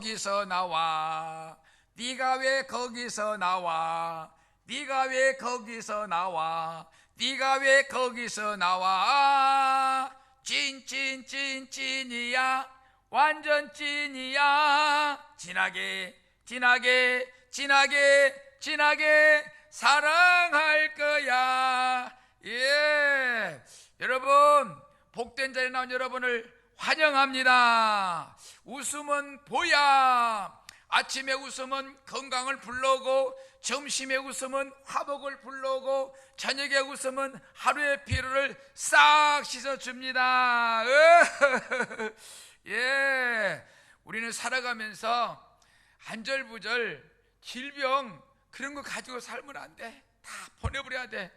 거기서 나와? 네가 왜 거기서 나와? 네가 왜 거기서 나와? 네가 왜 거기서 나와? 찐이야, 완전 찐이야. 진하게 진하게 진하게 진하게 사랑할 거야. 예, 여러분, 복된 자리에 나온 여러분을 환영합니다. 웃음은 보야. 아침에 웃음은 건강을 불러오고, 점심에 웃음은 화복을 불러오고, 저녁에 웃음은 하루의 피로를 싹 씻어줍니다. 예, 우리는 살아가면서 안절부절 질병 그런 거 가지고 살면 안 돼. 다 보내버려야 돼.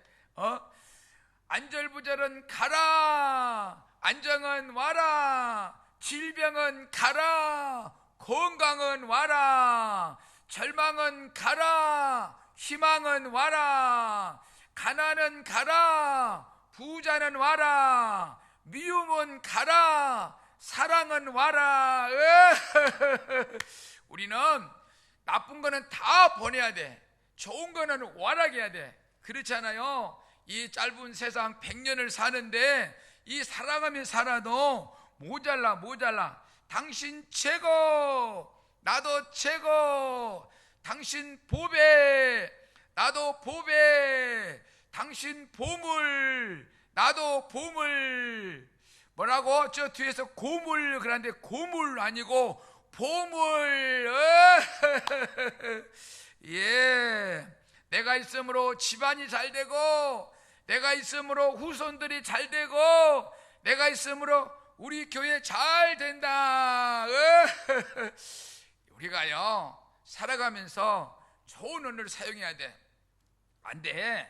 안절부절은 가라, 안정은 와라, 질병은 가라, 건강은 와라, 절망은 가라, 희망은 와라, 가난은 가라, 부자는 와라, 미움은 가라, 사랑은 와라. 우리는 나쁜 거는 다 보내야 돼. 좋은 거는 와락해야 돼. 그렇잖아요. 이 짧은 세상 100년을 사는데 이 살아가며 살아도 모자라. 당신 최고, 나도 최고. 당신 보배, 나도 보배. 당신 보물, 나도 보물. 뭐라고? 저 뒤에서 고물 그러는데 고물 아니고 보물. 예, 내가 있으므로 집안이 잘 되고, 내가 있으므로 후손들이 잘 되고, 내가 있으므로 우리 교회 잘 된다. 우리가요, 살아가면서 좋은 언어를 사용해야 돼. 안 돼.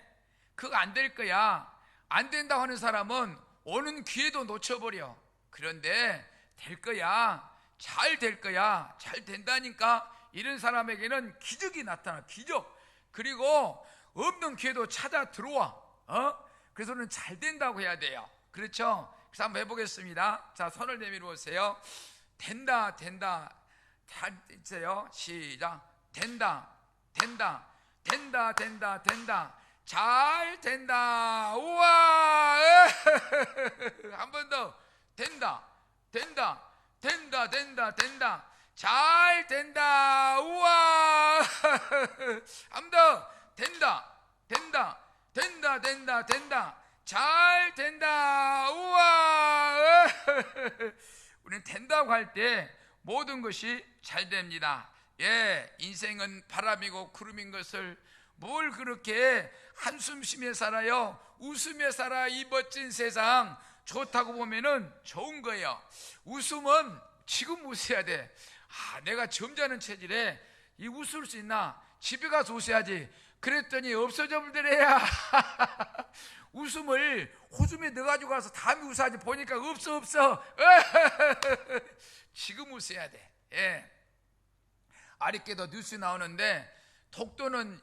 그거 안 될 거야. 안 된다고 하는 사람은 오는 기회도 놓쳐버려. 그런데 될 거야. 잘 될 거야. 잘 된다니까. 이런 사람에게는 기적이 나타나. 기적. 그리고 없는 기회도 찾아 들어와. 그래서는 잘 된다고 해야 돼요. 그렇죠? 그래서 한번 해보겠습니다. 자, 손을 내밀어 보세요. 된다. 다 있어요. 시작. 된다. 잘 된다. 우와. 한 번 더. 된다. 잘 된다. 우와. 한 번 더. 된다. 잘 된다. 우와. 우리는 된다고 할 때 모든 것이 잘 됩니다. 예, 인생은 바람이고 구름인 것을 뭘 그렇게 한숨 쉬며 살아요. 웃으며 살아. 이 멋진 세상 좋다고 보면은 좋은 거예요. 웃음은 지금 웃어야 돼. 내가 점잖은 체질에 이 웃을 수 있나? 집에 가서 웃어야지. 그랬더니 없어져 버리더래야. 웃음을 호주머니에 넣어가지고 가서 다음에 웃어야지. 보니까 없어. 지금 웃어야 돼. 예. 아쉽게도 뉴스 나오는데 독도는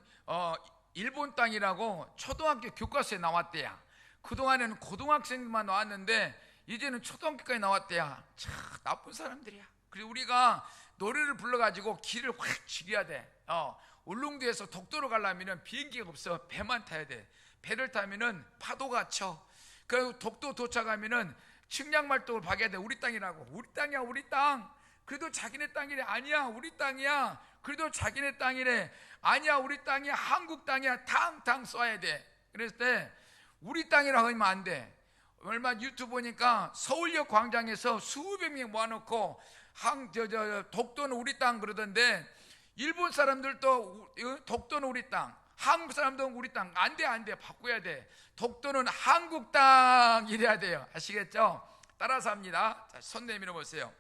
일본 땅이라고 초등학교 교과서에 나왔대야. 그동안에는 고등학생만 나왔는데 이제는 초등학교까지 나왔대야. 참 나쁜 사람들이야. 그리고 우리가 노래를 불러가지고 길을 확 죽여야 돼. 울릉도에서 독도로 가려면 비행기가 없어. 배만 타야 돼. 배를 타면은 파도가 쳐. 그리고 독도 도착하면은 측량말뚝을 박아야 돼. 우리 땅이라고. 우리 땅이야, 우리 땅. 그래도 자기네 땅이래. 아니야, 우리 땅이야. 그래도 자기네 땅이래. 아니야, 우리 땅이야. 한국 땅이야. 탕탕 쏴야 돼. 그랬을 때 우리 땅이라고 하면 안 돼. 얼마 유튜브 보니까 서울역 광장에서 수백 명 모아놓고 독도는 우리 땅 그러던데, 일본 사람들도 독도는 우리 땅, 한국 사람도 우리 땅. 안 돼. 바꿔야 돼. 독도는 한국 땅 이래야 돼요. 아시겠죠? 따라서 합니다. 자, 손 내밀어 보세요.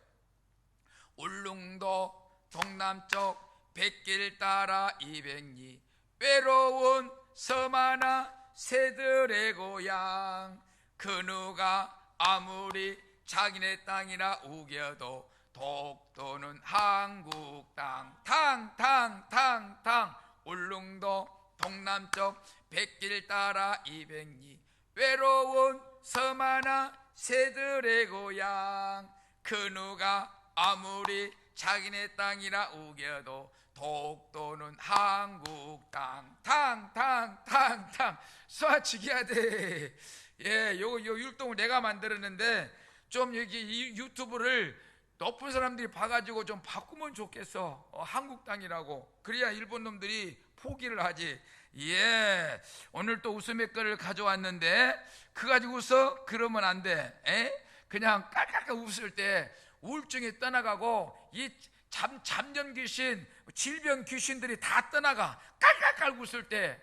울릉도 동남쪽 백길 따라 200리 외로운 섬 하나 새들의 고향. 그 누가 아무리 자기네 땅이라 우겨도 독도는 한국 땅. 탕 울릉도 동남쪽 백길 따라 200리 외로운 섬 하나 새들의 고향. 그 누가 아무리 자기네 땅이라 우겨도 독도는 한국 땅. 탕탕탕탕 쏴치기 해야 돼. 예, 요 율동을 내가 만들었는데 좀 여기 이 유튜브를 높은 사람들이 봐가지고 좀 바꾸면 좋겠어. 한국 땅이라고. 그래야 일본 놈들이 포기를 하지. 예, 오늘 또 웃음의 거를 가져왔는데 그거 가지고 웃어? 그러면 안 돼. 그냥 깔깔깔 웃을 때 우울증이 떠나가고 이 잠전 귀신, 질병 귀신들이 다 떠나가. 깔깔깔 웃을 때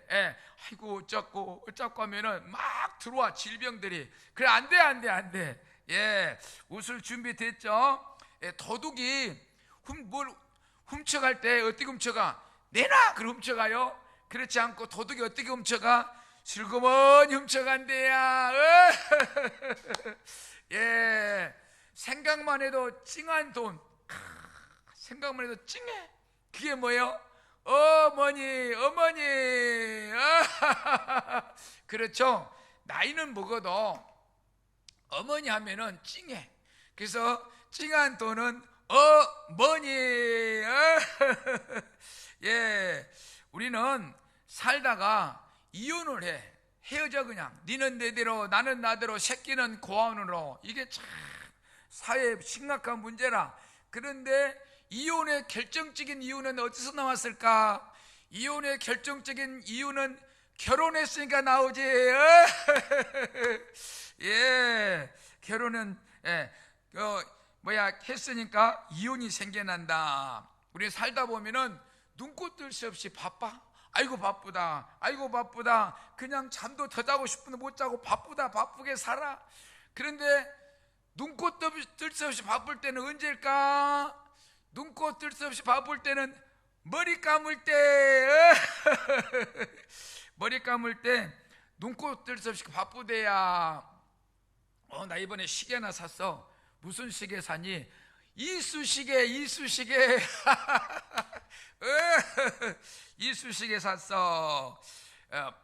아이고 어쩌고 하면은 막 들어와 질병들이. 그래 안 돼. 예, 웃을 준비 됐죠? 예, 도둑이 뭘 훔쳐갈 때 어떻게 훔쳐가? 내놔! 그럼 훔쳐가요? 그렇지 않고 도둑이 어떻게 훔쳐가? 슬그머니 훔쳐간대야. 예, 생각만 해도 찡해. 그게 뭐예요? 어머니. 그렇죠? 나이는 먹어도 어머니 하면은 찡해. 그래서 찡한 돈은 어머니. 예, 우리는 살다가 이혼을 해. 헤어져. 그냥 니는 내대로 나는 나대로 새끼는 고아원으로. 이게 참 사회의 심각한 문제라. 그런데 이혼의 결정적인 이유는 어디서 나왔을까? 이혼의 결정적인 이유는 결혼했으니까 나오지. 예, 결혼은 했으니까 이혼이 생겨난다. 우리 살다 보면은 눈코 뜰 새 없이 바빠. 아이고 바쁘다. 그냥 잠도 더 자고 싶은데 못 자고 바쁘게 살아. 그런데 눈코 뜰 새 없이 바쁠 때는 언제일까? 눈코 뜰 새 없이 바쁠 때는 머리 감을 때. 머리 감을 때 눈코 뜰 새 없이 바쁘대야. 나 이번에 시계 하나 샀어. 무슨 시계 사니? 이쑤시개. 이쑤시개 샀어.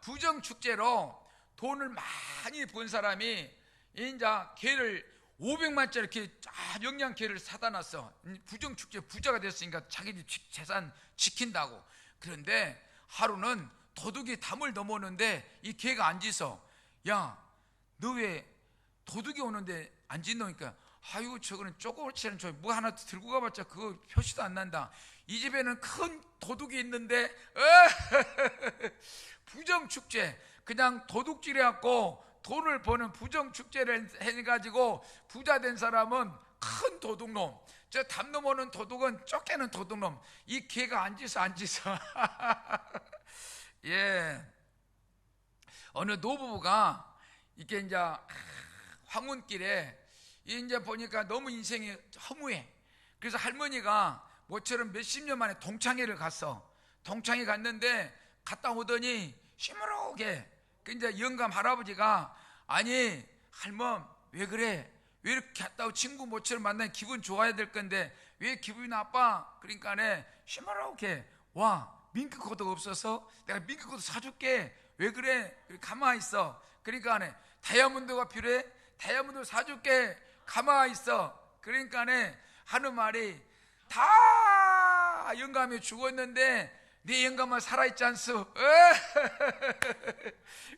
부정축제로 돈을 많이 번 사람이 이제 개를 500만짜리 이렇게 영양개를 사다 놨어. 부정축제 부자가 됐으니까 자기 집 재산 지킨다고. 그런데 하루는 도둑이 담을 넘었는데 이 개가 안 짖어. 야, 너 왜 도둑이 오는데 안 짖노니까, 아이고 저거는 쪼꼬치는 저 뭐 하나 들고 가봤자 그거 표시도 안 난다. 이 집에는 큰 도둑이 있는데. 부정축제, 그냥 도둑질 해갖고 돈을 버는 부정축제를 해가지고 부자 된 사람은 큰 도둑놈, 저 담 넘어오는 도둑은 쫓겨는 도둑놈. 이 개가 안 짖어. 예, 어느 노부부가 이렇게 이제 황혼길에 이제 보니까 너무 인생이 허무해. 그래서 할머니가 모처럼 몇십 년 만에 동창회를 갔어. 동창회 갔는데 갔다 오더니 시무룩해. 그 이제 영감 할아버지가, 아니 할멈 왜 그래? 왜 이렇게 갔다 오 친구 모처럼 만나니 기분 좋아야 될 건데 왜 기분이 나빠? 그러니까네 시무룩해. 와, 밍크코트가 없어서 내가 밍크코트 사줄게. 왜 그래? 가만히 있어. 그러니까네 다이아몬드가 필요해? 다이아몬드 사줄게. 가만히 있어. 그러니까네 하는 말이, 다 영감이 죽었는데 네 영감만 살아있지 않소.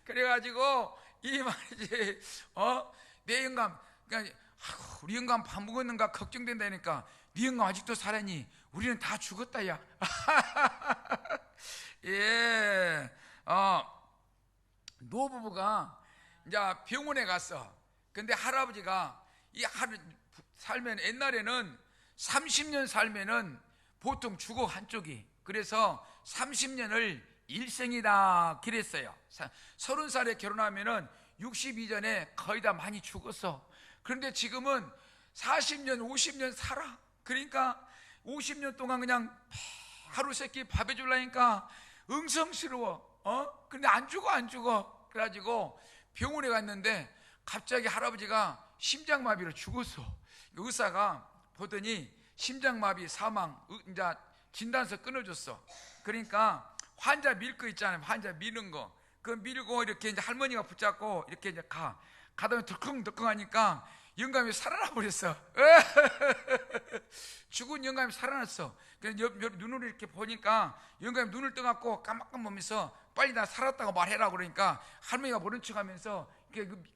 그래가지고 이 말이지. 내 영감, 그러니까 우리 영감 밥 먹었는가 걱정된다니까. 네 영감 아직도 살아있니? 우리는 다 죽었다 야. 예, 노부부가 이제 병원에 갔어. 근데 할아버지가 살면, 옛날에는 30년 살면은 보통 죽어 한쪽이. 그래서 30년을 일생이다 그랬어요. 30살에 결혼하면은 60 이전에 거의 다 많이 죽었어. 그런데 지금은 40년 50년 살아. 그러니까 50년 동안 그냥 하루 세끼 밥 해주려니까 응성스러워. 근데 안 죽어. 그래가지고 병원에 갔는데 갑자기 할아버지가 심장마비로 죽었어. 의사가 보더니 심장마비 사망, 이제 진단서 끊어줬어. 그러니까 환자 밀 거 있잖아요. 환자 미는 거. 그 밀고 이렇게 이제 할머니가 붙잡고 이렇게 이제 가다 보면 덜컹덜컹 하니까 영감이 살아나 버렸어. 죽은 영감이 살아났어. 그래서 눈으로 이렇게 보니까 영감이 눈을 떠갖고 깜빡깜빡하면서 빨리 나 살았다고 말해라 그러니까 할머니가 모른 척하면서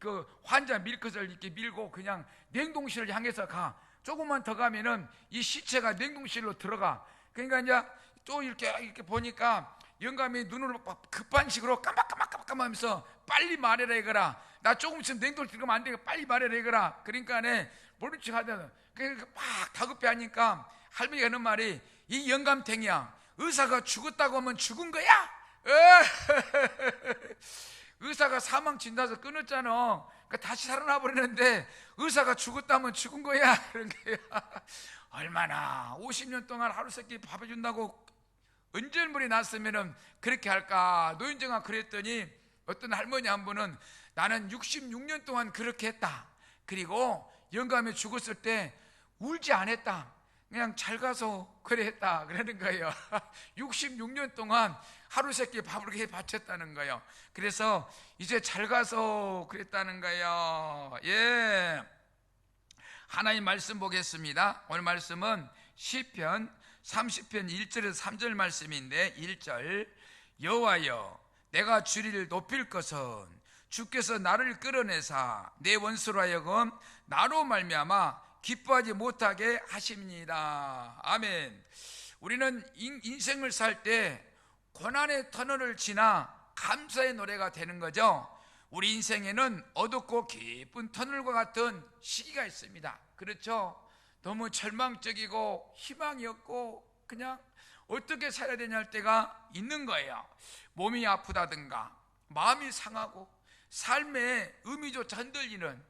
그 환자 밀것을 이렇게 밀고 그냥 냉동실을 향해서 가. 조금만 더 가면은 이 시체가 냉동실로 들어가. 그러니까 이제 또 이렇게 보니까 영감이 눈을 급한 식으로 깜빡깜빡하면서 빨리 말해라 이거라. 나 조금 있으면 냉동실 들어가면 안 되니까 빨리 말해라 이거라. 그러니까 모른 척 하다가 막 다급해 하니까 할머니가 하는 말이, 이 영감탱이야, 의사가 죽었다고 하면 죽은 거야? 의사가 사망 진단서 끊었잖아. 그러니까 다시 살아나 버리는데 의사가 죽었다면 죽은 거야. 그런 거야. 얼마나 50년 동안 하루 세끼 밥 해준다고 은절물이 났으면 그렇게 할까. 노인정아 그랬더니 어떤 할머니 한 분은 나는 66년 동안 그렇게 했다. 그리고 영감이 죽었을 때 울지 않았다. 그냥 잘 가서 그래 했다. 그러는 거예요. 66년 동안 하루 세끼 밥을 그렇게 바쳤다는 거예요. 그래서 이제 잘 가서 그랬다는 거예요. 예. 하나님 말씀 보겠습니다. 오늘 말씀은 시편 30편 1절에서 3절 말씀인데 1절, 여호와여 내가 주를 높일 것은 주께서 나를 끌어내사 내 원수로 하여금 나로 말미암아 기뻐하지 못하게 하십니다. 아멘. 우리는 인생을 살 때 고난의 터널을 지나 감사의 노래가 되는 거죠. 우리 인생에는 어둡고 깊은 터널과 같은 시기가 있습니다. 그렇죠? 너무 절망적이고 희망이 없고 그냥 어떻게 살아야 되냐 할 때가 있는 거예요. 몸이 아프다든가 마음이 상하고 삶의 의미조차 흔들리는,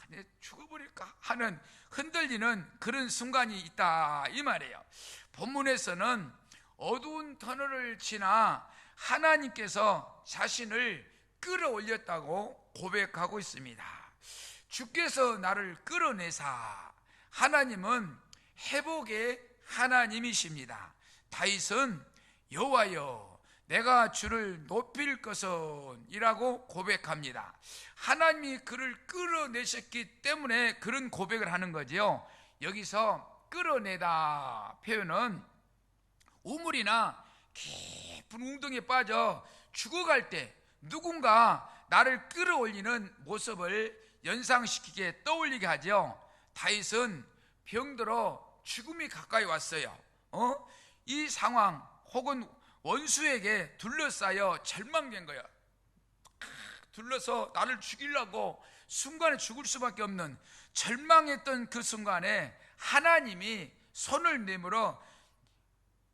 내 죽어버릴까 하는 흔들리는 그런 순간이 있다 이 말이에요. 본문에서는 어두운 터널을 지나 하나님께서 자신을 끌어올렸다고 고백하고 있습니다. 주께서 나를 끌어내사, 하나님은 회복의 하나님이십니다. 다윗은 여호와여 내가 주를 높일 것은 이라고 고백합니다. 하나님이 그를 끌어내셨기 때문에 그런 고백을 하는 거지요. 여기서 끌어내다 표현은 우물이나 깊은 웅덩이에 빠져 죽어갈 때 누군가 나를 끌어올리는 모습을 연상시키게 떠올리게 하죠. 다윗은 병들어 죽음이 가까이 왔어요. 이 상황 혹은 원수에게 둘러싸여 절망된 거야. 둘러서 나를 죽이려고 순간에 죽을 수밖에 없는 절망했던 그 순간에 하나님이 손을 내밀어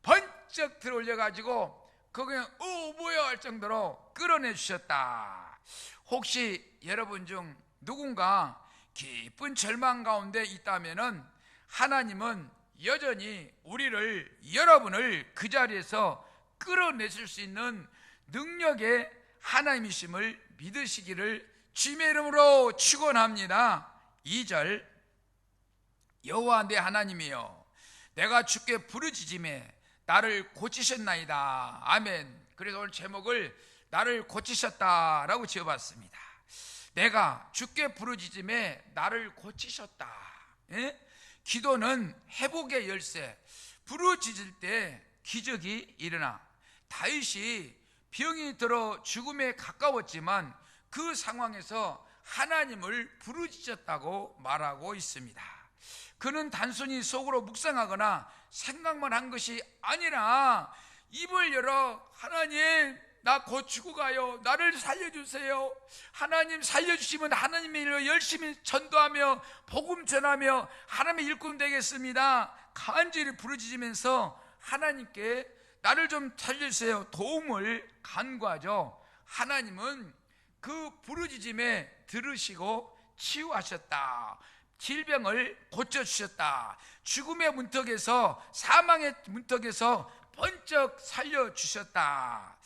번쩍 들어 올려가지고 그냥 뭐야 할 정도로 끌어내 주셨다. 혹시 여러분 중 누군가 깊은 절망 가운데 있다면은 하나님은 여전히 여러분을 그 자리에서 끌어내실 수 있는 능력의 하나님이심을 믿으시기를 주님의 이름으로 축원합니다. 2절, 여호와 내 하나님이여 내가 주께 부르짖음에 나를 고치셨나이다. 아멘. 그래서 오늘 제목을 나를 고치셨다라고 지어봤습니다. 내가 주께 부르짖음에 나를 고치셨다. 예? 기도는 회복의 열쇠. 부르짖을 때 기적이 일어나. 다윗이 병이 들어 죽음에 가까웠지만 그 상황에서 하나님을 부르짖었다고 말하고 있습니다. 그는 단순히 속으로 묵상하거나 생각만 한 것이 아니라 입을 열어 하나님 나 곧 죽어가요. 나를 살려주세요. 하나님 살려주시면 하나님의 일을 열심히 전도하며 복음 전하며 하나님의 일꾼 되겠습니다. 간절히 부르짖으면서 하나님께 나를 좀 살려주세요. 도움을 간구하죠. 하나님은 그 부르짖음에 들으시고 치유하셨다. 질병을 고쳐주셨다. 죽음의 문턱에서 사망의 문턱에서 번쩍 살려주셨다.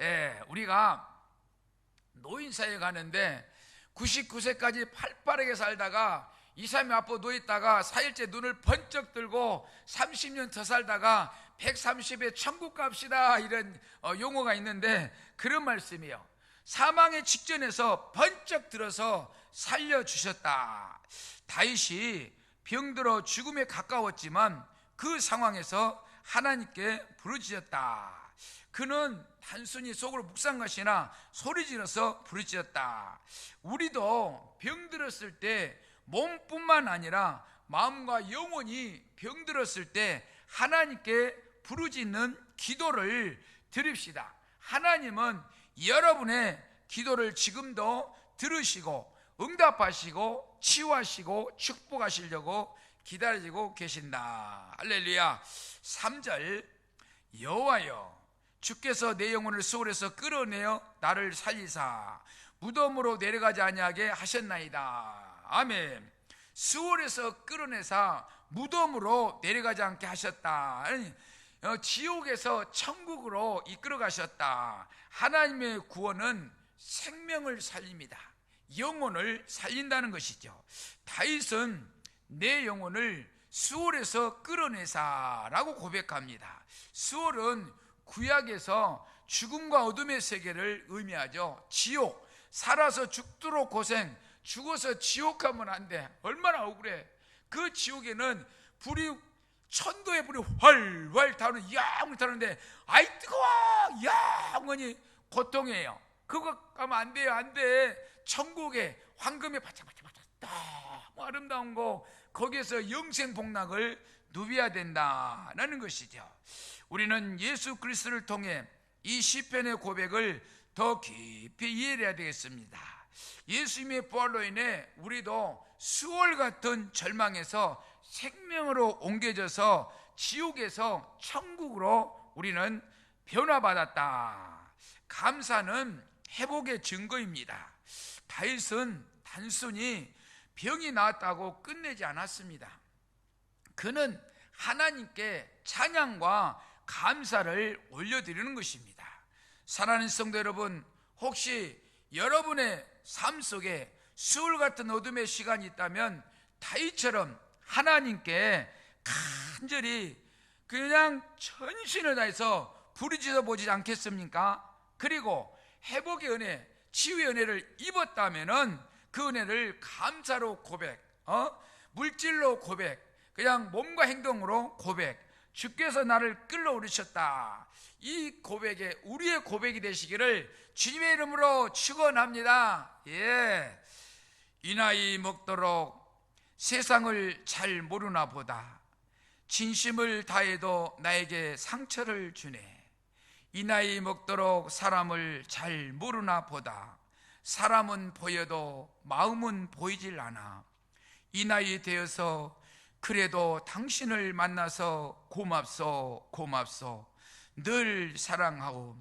예, 우리가 노인사에 가는데 99세까지 팔빠르게 살다가 2, 3일 아파 누워있다가 4일째 눈을 번쩍 들고 30년 더 살다가 130에 천국 갑시다 이런 용어가 있는데 그런 말씀이에요. 사망의 직전에서 번쩍 들어서 살려주셨다. 다윗이 병들어 죽음에 가까웠지만 그 상황에서 하나님께 부르짖었다. 그는 단순히 속으로 묵상하시나 소리질러서 부르짖었다. 우리도 병들었을 때 몸뿐만 아니라 마음과 영혼이 병들었을 때 하나님께 부르짖는 기도를 드립시다. 하나님은 여러분의 기도를 지금도 들으시고 응답하시고 치유하시고 축복하시려고 기다리고 계신다. 할렐루야. 3절, 여호와여 주께서 내 영혼을 수월에서 끌어내어 나를 살리사 무덤으로 내려가지 아니하게 하셨나이다. 아멘. 수월에서 끌어내사 무덤으로 내려가지 않게 하셨다. 지옥에서 천국으로 이끌어 가셨다. 하나님의 구원은 생명을 살립니다. 영혼을 살린다는 것이죠. 다윗은 내 영혼을 수월에서 끌어내사라고 고백합니다. 수월은 구약에서 죽음과 어둠의 세계를 의미하죠. 지옥, 살아서 죽도록 고생, 죽어서 지옥 가면 안 돼. 얼마나 억울해. 그 지옥에는 불이, 천도의 불이 활활 타오는 영원히 타는데 아이 뜨거워, 영원히 고통이에요. 그거 가면 안 돼요. 안 돼. 천국에 황금에 바짝바짝바짝 너무 아름다운 거, 거기에서 영생 복락을 누려야 된다는 것이죠. 우리는 예수 그리스도를 통해 이 시편의 고백을 더 깊이 이해해야 되겠습니다. 예수님의 부활로 인해 우리도 수월 같은 절망에서 생명으로 옮겨져서 지옥에서 천국으로 우리는 변화받았다. 감사는 회복의 증거입니다. 다윗은 단순히 병이 나았다고 끝내지 않았습니다. 그는 하나님께 찬양과 감사를 올려드리는 것입니다. 사랑하는 성도 여러분, 혹시 여러분의 삶 속에 수월 같은 어둠의 시간이 있다면 다윗처럼 하나님께 간절히 그냥 전신을 다해서 부르짖어 보지 않겠습니까? 그리고 회복의 은혜, 치유의 은혜를 입었다면은 그 은혜를 감사로 고백, 물질로 고백, 그냥 몸과 행동으로 고백, 주께서 나를 끌어오르셨다. 이 고백에 우리의 고백이 되시기를 주님의 이름으로 축원합니다. 예. 이 나이 먹도록 세상을 잘 모르나 보다. 진심을 다해도 나에게 상처를 주네. 이 나이 먹도록 사람을 잘 모르나 보다. 사람은 보여도 마음은 보이질 않아. 이 나이 되어서 그래도 당신을 만나서 고맙소 고맙소. 늘 사랑하오.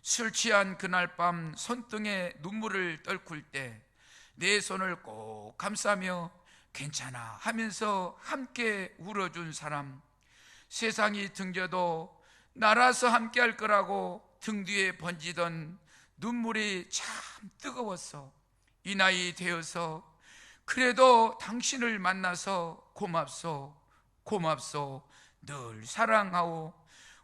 술 취한 그날 밤 손등에 눈물을 떨굴 때 내 손을 꼭 감싸며 괜찮아 하면서 함께 울어준 사람. 세상이 등져도 나라서 함께 할 거라고 등 뒤에 번지던 눈물이 참 뜨거웠어. 이 나이 되어서 그래도 당신을 만나서 고맙소 고맙소. 늘 사랑하오.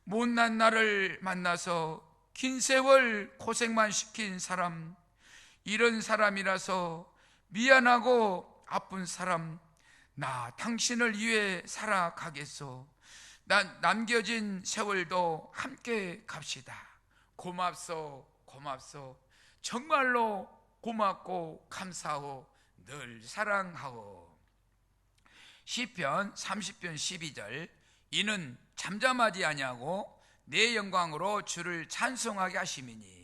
못난 나를 만나서 긴 세월 고생만 시킨 사람. 이런 사람이라서 미안하고 아픈 사람. 나 당신을 위해 살아가겠소. 난 남겨진 세월도 함께 갑시다. 고맙소 고맙소. 정말로 고맙고 감사하오. 늘 사랑하오. 시편 30편 12절. 이는 잠잠하지 아니하고 내 영광으로 주를 찬송하게 하심이니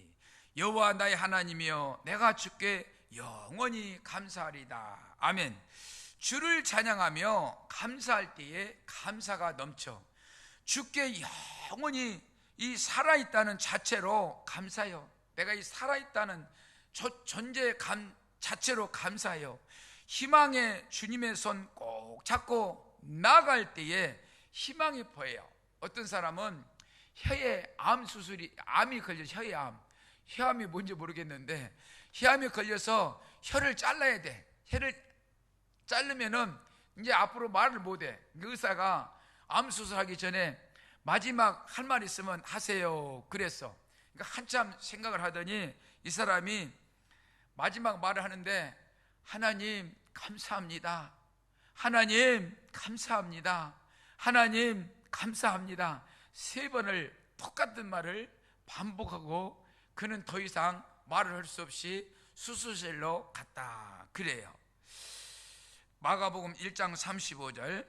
여호와 나의 하나님이여 내가 주께 영원히 감사하리다. 아멘. 주를 찬양하며 감사할 때에 감사가 넘쳐. 주께 영원히 이 살아있다는 자체로 감사해요. 내가 이 살아있다는 존재 자체로 감사해요. 희망의 주님의 손 꼭 잡고 나갈 때에 희망이 보여요. 어떤 사람은 혀에 암이 걸려서 혀에 혀암이 뭔지 모르겠는데 혀암이 걸려서 혀를 잘라야 돼. 혀를 자르면은 이제 앞으로 말을 못해. 의사가 암 수술하기 전에 마지막 할 말 있으면 하세요 그랬어. 그러니까 한참 생각을 하더니 이 사람이 마지막 말을 하는데 하나님 감사합니다. 하나님 감사합니다. 하나님 감사합니다. 3번을 똑같은 말을 반복하고 그는 더 이상 말을 할 수 없이 수수실로 갔다. 그래요. 마가복음 1장 35절,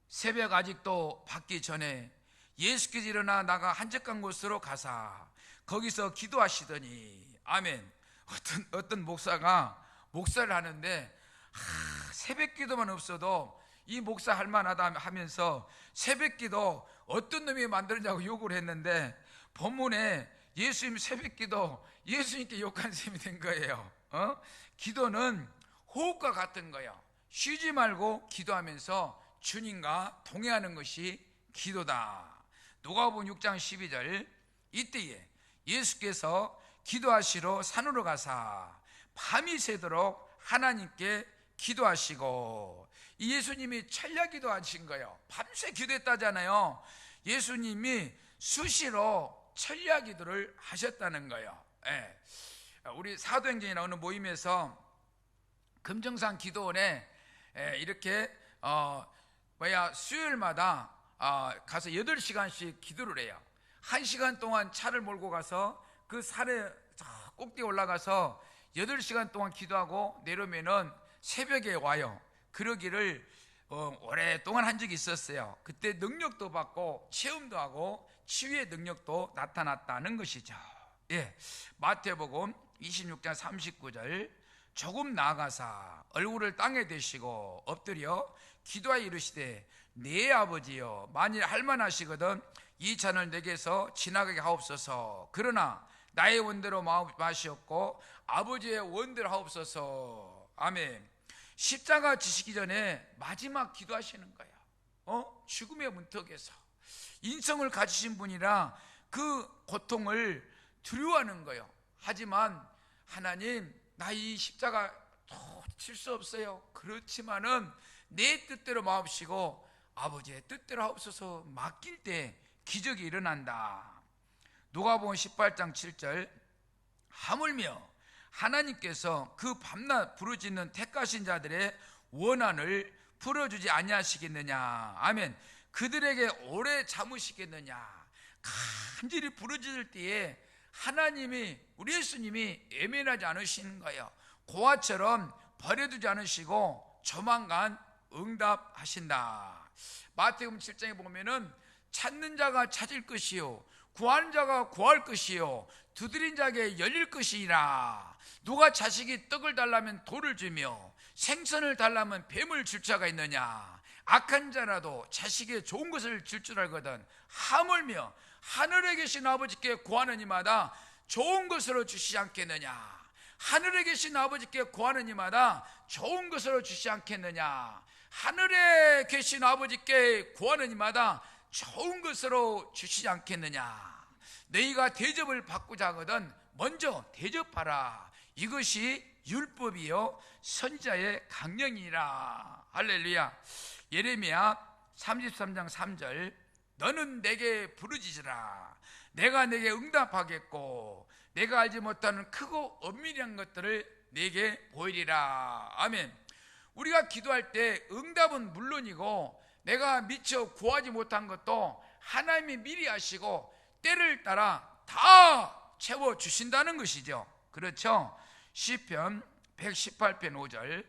새벽 아직도 밝기 전에 예수께서 일어나 나가 한적한 곳으로 가사 거기서 기도하시더니, 아멘. 어떤 목사가 목사를 하는데 새벽 기도만 없어도 이 목사 할만하다 하면서 새벽 기도 어떤 놈이 만들었냐고 욕을 했는데, 본문에 예수님 새벽 기도 예수님께 욕한 셈이 된 거예요. 기도는 호흡과 같은 거예요. 쉬지 말고 기도하면서 주님과 동행하는 것이 기도다. 누가복음 6장 12절, 이때에 예수께서 기도하시러 산으로 가사 밤이 새도록 하나님께 기도하시고, 이 예수님이 철야 기도하신 거예요. 밤새 기도했다잖아요. 예수님이 수시로 철야 기도를 하셨다는 거예요. 예. 우리 사도행전이나 어느 모임에서 금정산 기도원에 이렇게 수요일마다 가서 8시간씩 기도를 해요. 1시간 동안 차를 몰고 가서 그 산에 꼭대기 올라가서 8시간 동안 기도하고 내려오면은 새벽에 와요. 그러기를 오랫동안 한 적이 있었어요. 그때 능력도 받고 체험도 하고 치유의 능력도 나타났다는 것이죠. 예. 마태복음 26장 39절, 조금 나아가사 얼굴을 땅에 대시고 엎드려 기도하여 이르시되 내 아버지여, 만일 할만하시거든 이 잔을 내게서 지나가게 하옵소서. 그러나 나의 원대로 마시옵고 아버지의 원대로 하옵소서. 아멘. 십자가 지시기 전에 마지막 기도하시는 거예요. 죽음의 문턱에서 인성을 가지신 분이라 그 고통을 두려워하는 거예요. 하지만 하나님, 나 이 십자가 칠 수 없어요. 그렇지만은 내 뜻대로 마옵시고 아버지의 뜻대로 하옵소서 맡길 때 기적이 일어난다. 누가복음 18장 7절, 하물며 하나님께서 그 밤낮 부르짖는 택하신 자들의 원한을 풀어주지 아니하시겠느냐. 아멘. 그들에게 오래 참으시겠느냐. 간절히 부르짖을 때에 하나님이, 우리 예수님이 예민하지 않으시는 거예요. 고아처럼 버려두지 않으시고 조만간 응답하신다. 마태복음 7장에 보면은 찾는 자가 찾을 것이요 구하는 자가 구할 것이요 두드린 자에게 열릴 것이라. 누가 자식이 떡을 달라면 돌을 주며 생선을 달라면 뱀을 줄 자가 있느냐. 악한 자라도 자식에게 좋은 것을 줄 줄 알거든 하물며 하늘에 계신 아버지께 구하는 이마다 좋은 것으로 주시지 않겠느냐. 하늘에 계신 아버지께 구하는 이마다 좋은 것으로 주시지 않겠느냐. 하늘에 계신 아버지께 구하는 이마다 좋은 것으로 주시지 않겠느냐. 너희가 대접을 받고자 하거든 먼저 대접하라. 이것이 율법이요 선지자의 강령이라. 할렐루야. 예레미야 33장 3절, 너는 내게 부르짖으라. 내가 내게 응답하겠고 내가 알지 못하는 크고 엄밀한 것들을 내게 보이리라. 아멘. 우리가 기도할 때 응답은 물론이고 내가 미처 구하지 못한 것도 하나님이 미리 아시고 때를 따라 다 채워주신다는 것이죠. 그렇죠? 시편 118편 5절,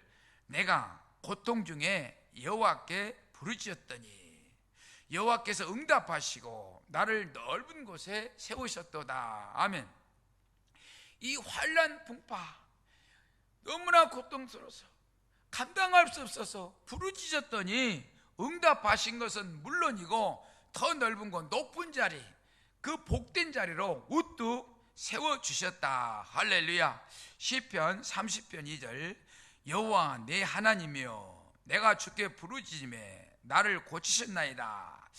내가 고통 중에 여호와께 부르짖었더니 여호와께서 응답하시고 나를 넓은 곳에 세우셨도다. 아멘. 이 환난 풍파 너무나 고통스러워서 감당할 수 없어서 부르짖었더니 응답하신 것은 물론이고 더 넓은 곳, 높은 자리, 그 복된 자리로 우뚝 세워주셨다. 할렐루야. 시편 30편 2절, 여호와 내 하나님이여 내가 주께 부르짖음에 나를 고치셨나이다.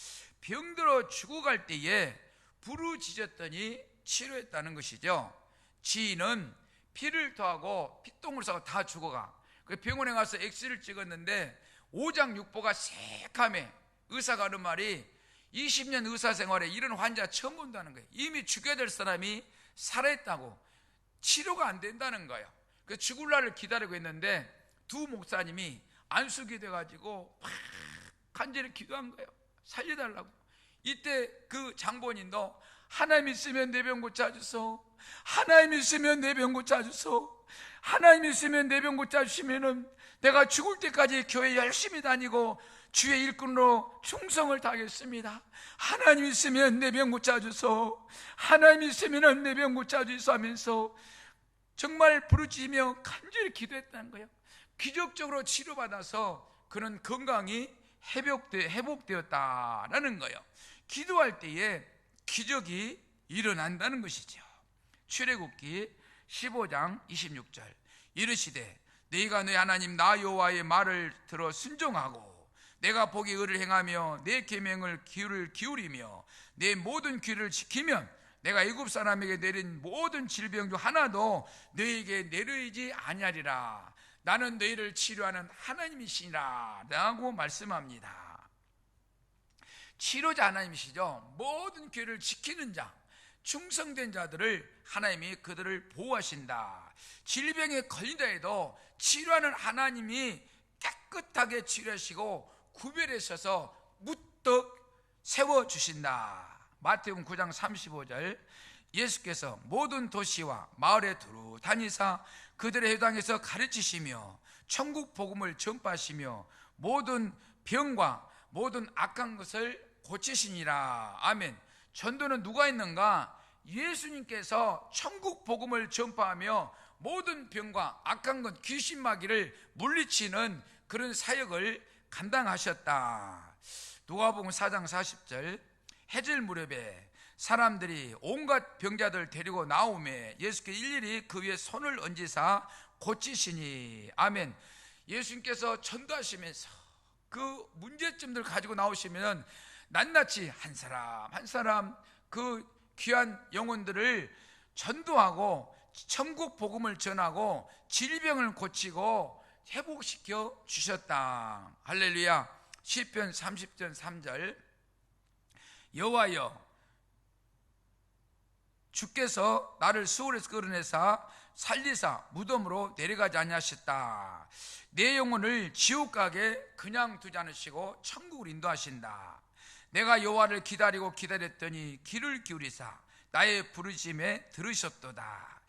병들어 죽어갈 때에 부르짖었더니 치료했다는 것이죠. 지인은 피를 토하고 피똥을 싸고 다 죽어가. 병원에 가서 엑스를 찍었는데 오장육부가 새카매. 의사가 하는 말이 20년 의사생활에 이런 환자 처음 본다는 거예요. 이미 죽여야 될 사람이 살아있다고 치료가 안 된다는 거예요. 그 죽을 날을 기다리고 있는데 두 목사님이 안수기 돼가지고 막 간절히 기도한 거예요. 살려달라고. 이때 그 장본인도 하나님 있으면 내 병 고쳐주소, 하나님 있으면 내 병 고쳐주소, 하나님 있으면 내 병 고쳐주시면은 내가 죽을 때까지 교회 열심히 다니고 주의 일꾼으로 충성을 다하겠습니다. 하나님 있으면 내 병 고쳐주소, 하나님 있으면 내 병 고쳐주소 하면서 정말 부르짖으며 간절히 기도했다는 거예요. 기적적으로 치료받아서 그는 건강이 회복되었다라는 거예요. 기도할 때에 기적이 일어난다는 것이죠. 출애굽기 15장 26절 이르시되 너희가 너희 하나님 나 여호와의 말을 들어 순종하고 내가 보기 의를 행하며 내 계명을 귀를 기울이며 내 모든 귀를 지키면 내가 애굽 사람에게 내린 모든 질병 중 하나도 너희에게 내리지 아니하리라. 나는 너희를 치료하는 하나님이시라 라고 말씀합니다. 치료자 하나님이시죠. 모든 귀를 지키는 자, 충성된 자들을 하나님이 그들을 보호하신다. 질병에 걸린다 해도 치료하는 하나님이 깨끗하게 치료하시고 구별하셔서 무떡 세워주신다. 마태복음 9장 35절 예수께서 모든 도시와 마을에 두루 다니사 그들의 회당에서 가르치시며 천국 복음을 전파하시며 모든 병과 모든 악한 것을 고치시니라. 아멘. 전도는 누가 있는가? 예수님께서 천국 복음을 전파하며 모든 병과 악한 것, 귀신 마귀를 물리치는 그런 사역을 감당하셨다. 누가복음 4장 40절 해질 무렵에 사람들이 온갖 병자들 데리고 나오매 예수께서 일일이 그 위에 손을 얹으사 고치시니. 아멘. 예수님께서 전도하시면서 그 문제점들 가지고 나오시면 낱낱이 한 사람 한 사람 그 귀한 영혼들을 전도하고 천국 복음을 전하고 질병을 고치고 회복시켜 주셨다. 할렐루야. 시편 30편 3절 여호와여 주께서 나를 수월에서 끌어내사 살리사 무덤으로 내려가지 아니하셨다. 내 영혼을 지옥 가게 그냥 두지 않으시고 천국을 인도하신다. 내가 여호와를 기다리고 기다렸더니 귀를 기울이사 나의 부르짖음에 들으셨도다.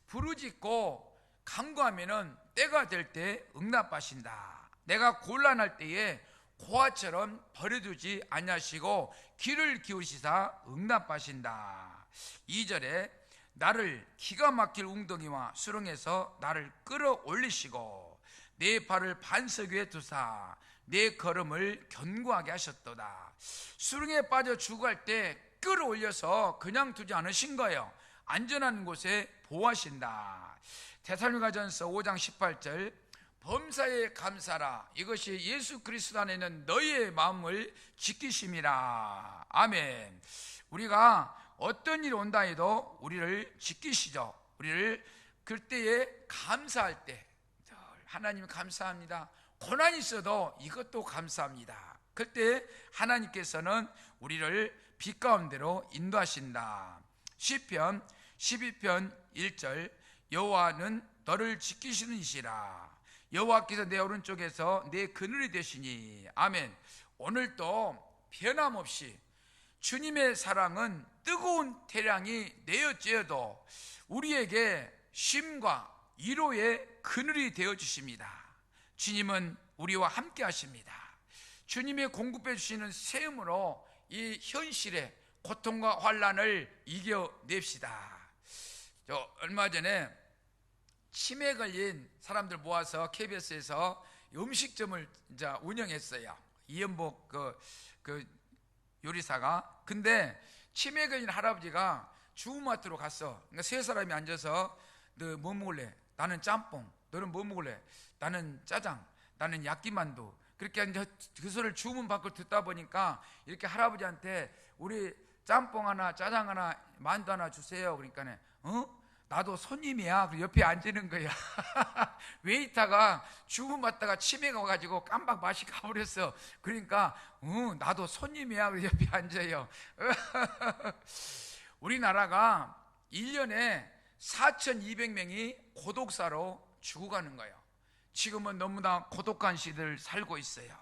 부르짖고 간구하면은 때가 될 때 응답하신다. 내가 곤란할 때에 고아처럼 버려두지 아니하시고 귀를 기울이시사 응답하신다. 2절에 나를 기가 막힐 웅덩이와 수렁에서 나를 끌어올리시고 내 발을 반석 위에 두사 내 걸음을 견고하게 하셨도다. 수렁에 빠져 죽어갈 때 끌어올려서 그냥 두지 않으신 거예요. 안전한 곳에 보호하신다. 데살로니가전서 5장 18절 범사에 감사라. 이것이 예수 그리스도 안에 있는 너희의 마음을 지키심이라. 아멘. 우리가 어떤 일이 온다 해도 우리를 지키시죠. 우리를 그때에 감사할 때 하나님 감사합니다. 고난이 있어도 이것도 감사합니다. 그때 하나님께서는 우리를 빛 가운데로 인도하신다. 시편 12편 1절 여호와는 너를 지키시는 이시라. 여호와께서 내 오른쪽에서 내 그늘이 되시니. 아멘. 오늘도 변함없이 주님의 사랑은 뜨거운 태양이 내어쬐어도 우리에게 쉼과 위로의 그늘이 되어주십니다. 주님은 우리와 함께 하십니다. 주님의 공급해 주시는 세움으로 이 현실의 고통과 환난을 이겨냅시다. 얼마 전에 치매 걸린 사람들 모아서 KBS에서 음식점을 이제 운영했어요. 이연복 그 요리사가. 근데 치매 걸린 할아버지가 주우마트로 갔어. 그러니까 세 사람이 앉아서 너 뭐 먹을래? 나는 짬뽕. 너는 뭐 먹을래? 나는 짜장. 나는 야끼만두. 그렇게 이제 그 소리를 주문 받고 듣다 보니까 이렇게 할아버지한테 우리 짬뽕 하나, 짜장 하나, 만두 하나 주세요. 그러니까 나도 손님이야. 그 옆에 앉는 거야. 웨이터가 주문 받다가 치매가 와가지고 깜빡 맛이 가버렸어. 그러니까 나도 손님이야. 그 옆에 앉아요. 우리나라가 1년에 4,200명이 고독사로 죽어가는 거예요. 지금은 너무나 고독한 시대를 살고 있어요.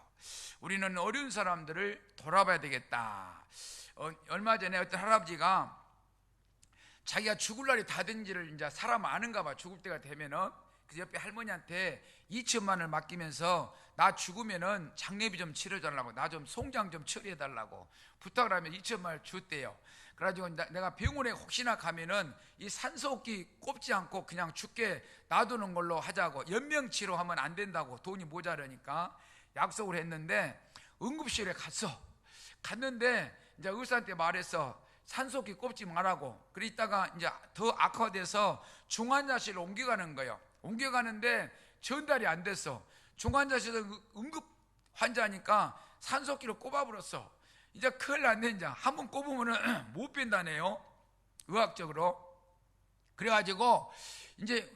우리는 어려운 사람들을 돌아봐야 되겠다. 얼마 전에 어떤 할아버지가 자기가 죽을 날이 다 된지를 이제 사람 아는가 봐. 죽을 때가 되면은 그 옆에 할머니한테 2천만 원을 맡기면서 나 죽으면은 장례비 좀 치러달라고, 나 좀 송장 좀 처리해달라고 부탁을 하면 2천만 원을 줬대요. 그래가지고 내가 병원에 혹시나 가면은 이 산소호흡기 꼽지 않고 그냥 죽게 놔두는 걸로 하자고, 연명치료하면 안 된다고, 돈이 모자라니까 약속을 했는데 응급실에 갔는데 이제 의사한테 말해서 산소호흡기 꼽지 말라고. 그래 있다가 이제 더 악화돼서 중환자실로 옮겨가는 거예요. 옮겨가는데 전달이 안 됐어. 중환자실에서 응급 환자니까 산소호흡기를 꼽아버렸어. 이제 큰일 났네. 이제 한번 꼽으면은 못 뺀다네요, 의학적으로. 그래가지고 이제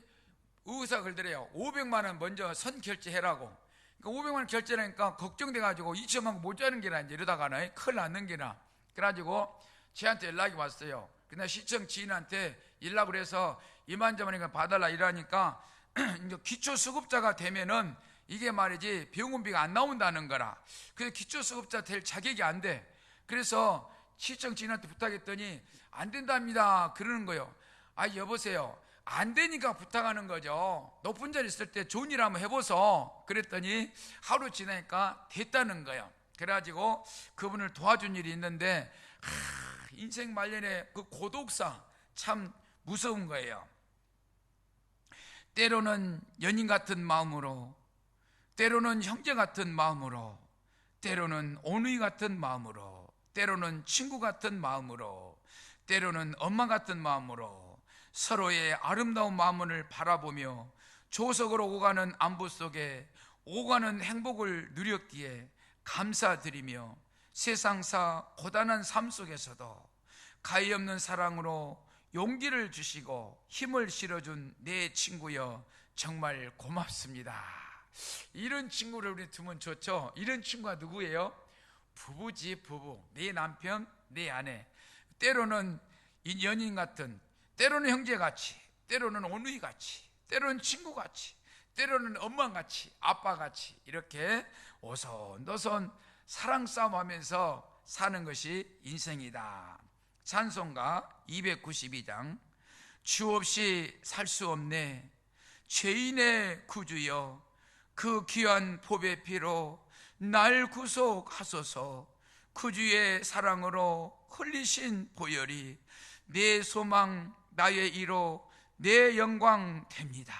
의사가 그러더래요. 500만 원 먼저 선 결제해라고. 그러니까 500만 원 결제하니까 걱정돼가지고 2천만 원 못 자는 게나 이제 이러다가는 큰일 났는 게나. 그래가지고 저한테 연락이 왔어요. 근데 시청 지인한테 연락을 해서 이만저만이니까 봐달라 이러니까 이제 기초수급자가 되면은 이게 말이지 병원비가 안 나온다는 거라. 그래서 기초수급자 될 자격이 안 돼. 그래서 시청 지인한테 부탁했더니 안 된답니다 그러는 거예요. 아, 여보세요, 안 되니까 부탁하는 거죠. 높은 자리 있을 때 좋은 일 한번 해보소. 그랬더니 하루 지나니까 됐다는 거예요. 그래가지고 그분을 도와준 일이 있는데 인생 말년에 그 고독사 참 무서운 거예요. 때로는 연인 같은 마음으로, 때로는 형제 같은 마음으로, 때로는 오누이 같은 마음으로, 때로는 친구 같은 마음으로, 때로는 엄마 같은 마음으로 서로의 아름다운 마음을 바라보며 조석으로 오가는 안부 속에 오가는 행복을 누렸기에 감사드리며 세상사 고단한 삶 속에서도 가히 없는 사랑으로 용기를 주시고 힘을 실어준 내 친구여 정말 고맙습니다. 이런 친구를 우리 두면 좋죠. 이런 친구가 누구예요? 부부지, 부부. 내 남편, 내 아내. 때로는 연인 같은, 때로는 형제같이, 때로는 오누이같이, 때로는 친구같이, 때로는 엄마같이, 아빠같이 이렇게 오손도손 사랑 싸움하면서 사는 것이 인생이다. 찬송가 292장. 주 없이 살 수 없네 죄인의 구주여, 그 귀한 보배 피로 날 구속하소서. 구주의 사랑으로 흘리신 보혈이 내 소망 나의 이로 내 영광 됩니다.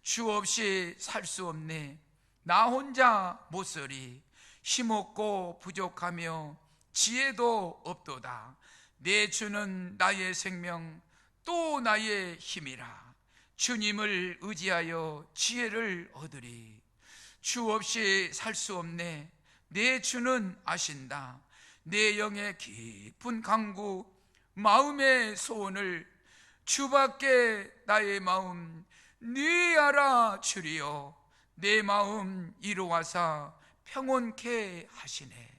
주 없이 살 수 없네 나 혼자 못서리. 힘없고 부족하며 지혜도 없도다. 내 주는 나의 생명 또 나의 힘이라. 주님을 의지하여 지혜를 얻으리. 주 없이 살 수 없네 내 주는 아신다. 내 영의 깊은 강구 마음의 소원을 주밖에 나의 마음 네 알아주리요. 내 마음 이루와사 평온케 하시네.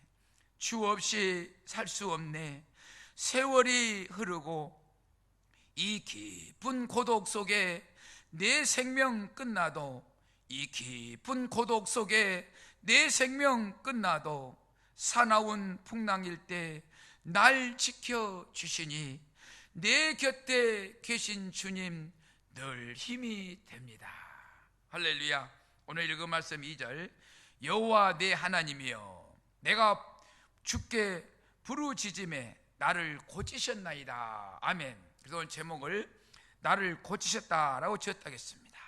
주 없이 살 수 없네. 세월이 흐르고 이 깊은 고독 속에 내 생명 끝나도, 이 깊은 고독 속에 내 생명 끝나도 사나운 풍랑일 때 날 지켜주시니 내 곁에 계신 주님 늘 힘이 됩니다. 할렐루야. 오늘 읽은 말씀 2절. 여호와 내 하나님이여, 내가 주께 부르짖음에 나를 고치셨나이다. 아멘. 그래서 오늘 제목을 나를 고치셨다라고 지었다겠습니다.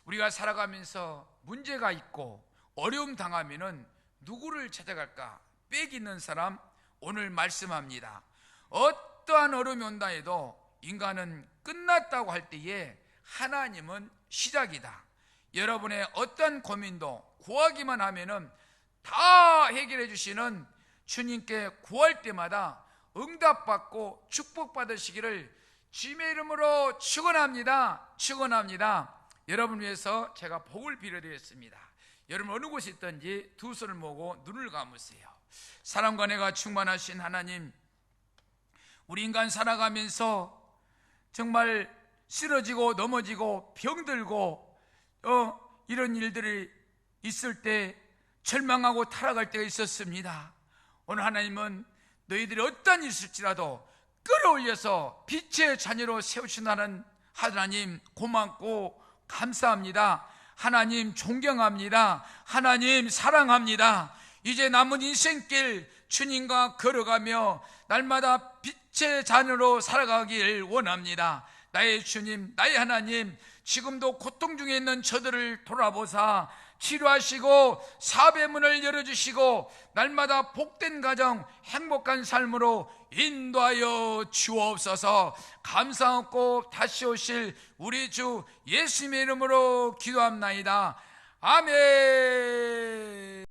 우리가 살아가면서 문제가 있고 어려움 당하면은 누구를 찾아갈까? 빽 있는 사람 오늘 말씀합니다. 어떠한 어려움이 온다 해도 인간은 끝났다고 할 때에 하나님은 시작이다. 여러분의 어떤 고민도 구하기만 하면은 다 해결해 주시는 주님께 구할 때마다 응답받고 축복받으시기를 주님의 이름으로 축원합니다. 축원합니다. 여러분을 위해서 제가 복을 빌어드리겠습니다. 여러분 어느 곳에 있든지 두 손을 모으고 눈을 감으세요. 사랑과 은혜가 충만하신 하나님, 우리 인간 살아가면서 정말 쓰러지고 넘어지고 병들고 이런 일들이 있을 때 절망하고 타락할 때가 있었습니다. 오늘 하나님은 너희들이 어떤 일이 있을지라도 끌어올려서 빛의 자녀로 세우신다는 하나님 고맙고 감사합니다. 하나님 존경합니다. 하나님 사랑합니다. 이제 남은 인생길 주님과 걸어가며 날마다 빛의 자녀로 살아가길 원합니다. 나의 주님, 나의 하나님, 지금도 고통 중에 있는 저들을 돌아보사 치료하시고 사배의 문을 열어주시고 날마다 복된 가정, 행복한 삶으로 인도하여 주옵소서. 감사하고 다시 오실 우리 주 예수님의 이름으로 기도합나이다. 아멘.